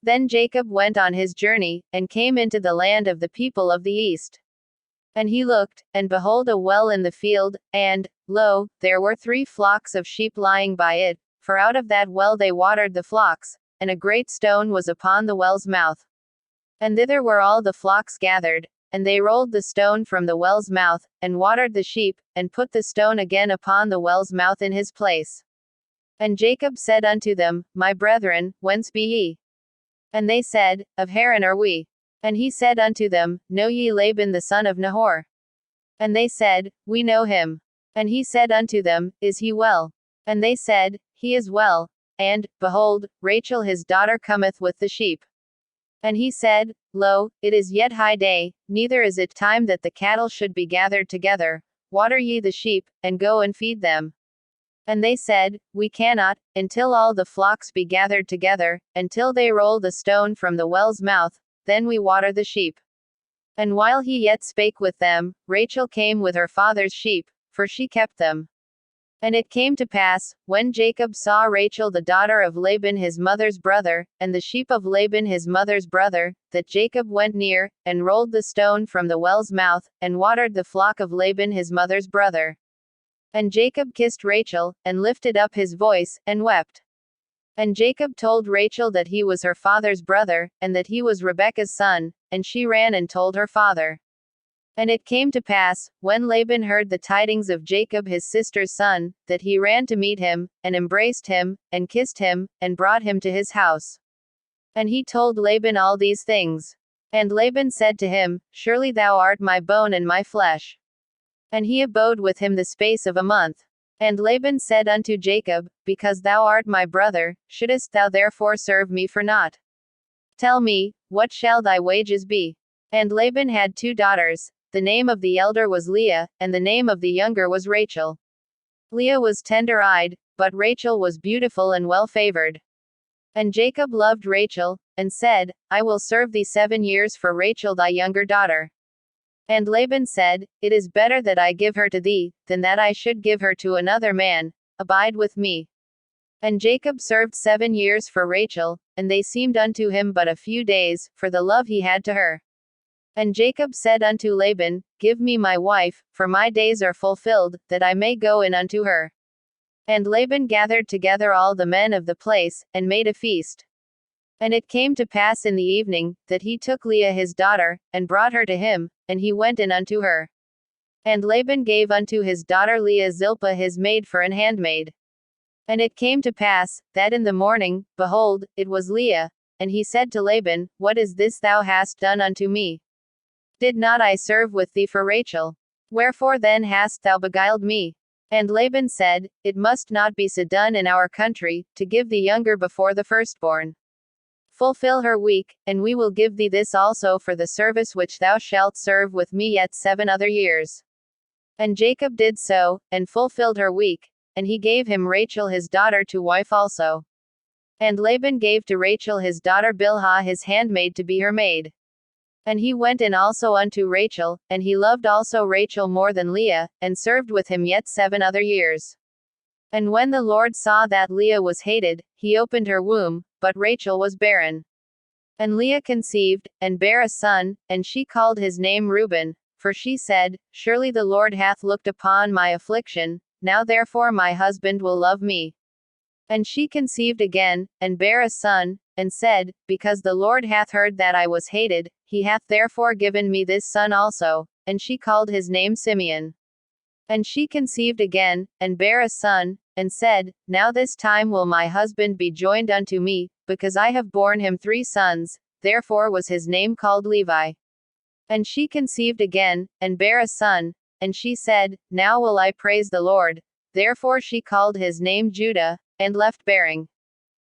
Then Jacob went on his journey, and came into the land of the people of the east. And he looked, and behold a well in the field, and, lo, there were 3 flocks of sheep lying by it, for out of that well they watered the flocks, and a great stone was upon the well's mouth. And thither were all the flocks gathered, and they rolled the stone from the well's mouth, and watered the sheep, and put the stone again upon the well's mouth in his place. And Jacob said unto them, My brethren, whence be ye? And they said, Of Haran are we. And he said unto them, Know ye Laban the son of Nahor? And they said, We know him. And he said unto them, Is he well? And they said, He is well. And, behold, Rachel his daughter cometh with the sheep. And he said, Lo, it is yet high day, neither is it time that the cattle should be gathered together. Water ye the sheep, and go and feed them. And they said, We cannot, until all the flocks be gathered together, until they roll the stone from the well's mouth, then we water the sheep. And while he yet spake with them, Rachel came with her father's sheep, for she kept them. And it came to pass, when Jacob saw Rachel the daughter of Laban his mother's brother, and the sheep of Laban his mother's brother, that Jacob went near, and rolled the stone from the well's mouth, and watered the flock of Laban his mother's brother. And Jacob kissed Rachel, and lifted up his voice, and wept. And Jacob told Rachel that he was her father's brother, and that he was Rebekah's son, and she ran and told her father. And it came to pass, when Laban heard the tidings of Jacob his sister's son, that he ran to meet him, and embraced him, and kissed him, and brought him to his house. And he told Laban all these things. And Laban said to him, Surely thou art my bone and my flesh. And he abode with him the space of a month. And Laban said unto Jacob, Because thou art my brother, shouldest thou therefore serve me for naught? Tell me, what shall thy wages be? And Laban had 2 daughters, the name of the elder was Leah, and the name of the younger was Rachel. Leah was tender-eyed, but Rachel was beautiful and well-favored. And Jacob loved Rachel, and said, I will serve thee 7 years for Rachel thy younger daughter. And Laban said, It is better that I give her to thee, than that I should give her to another man. Abide with me. And Jacob served 7 years for Rachel, and they seemed unto him but a few days, for the love he had to her. And Jacob said unto Laban, Give me my wife, for my days are fulfilled, that I may go in unto her. And Laban gathered together all the men of the place, and made a feast. And it came to pass in the evening, that he took Leah his daughter, and brought her to him, and he went in unto her. And Laban gave unto his daughter Leah Zilpah his maid for an handmaid. And it came to pass, that in the morning, behold, it was Leah. And he said to Laban, What is this thou hast done unto me? Did not I serve with thee for Rachel? Wherefore then hast thou beguiled me? And Laban said, It must not be so done in our country, to give the younger before the firstborn. Fulfill her week, and we will give thee this also for the service which thou shalt serve with me yet 7 other years. And Jacob did so, and fulfilled her week, and he gave him Rachel his daughter to wife also. And Laban gave to Rachel his daughter Bilhah his handmaid to be her maid. And he went in also unto Rachel, and he loved also Rachel more than Leah, and served with him yet 7 other years. And when the Lord saw that Leah was hated, he opened her womb, but Rachel was barren. And Leah conceived, and bare a son, and she called his name Reuben, for she said, Surely the Lord hath looked upon my affliction, now therefore my husband will love me. And she conceived again, and bare a son, and said, Because the Lord hath heard that I was hated, he hath therefore given me this son also. And she called his name Simeon. And she conceived again, and bare a son, and said, Now this time will my husband be joined unto me, because I have borne him 3 sons, therefore was his name called Levi. And she conceived again, and bare a son, and she said, Now will I praise the Lord. Therefore she called his name Judah, and left bearing.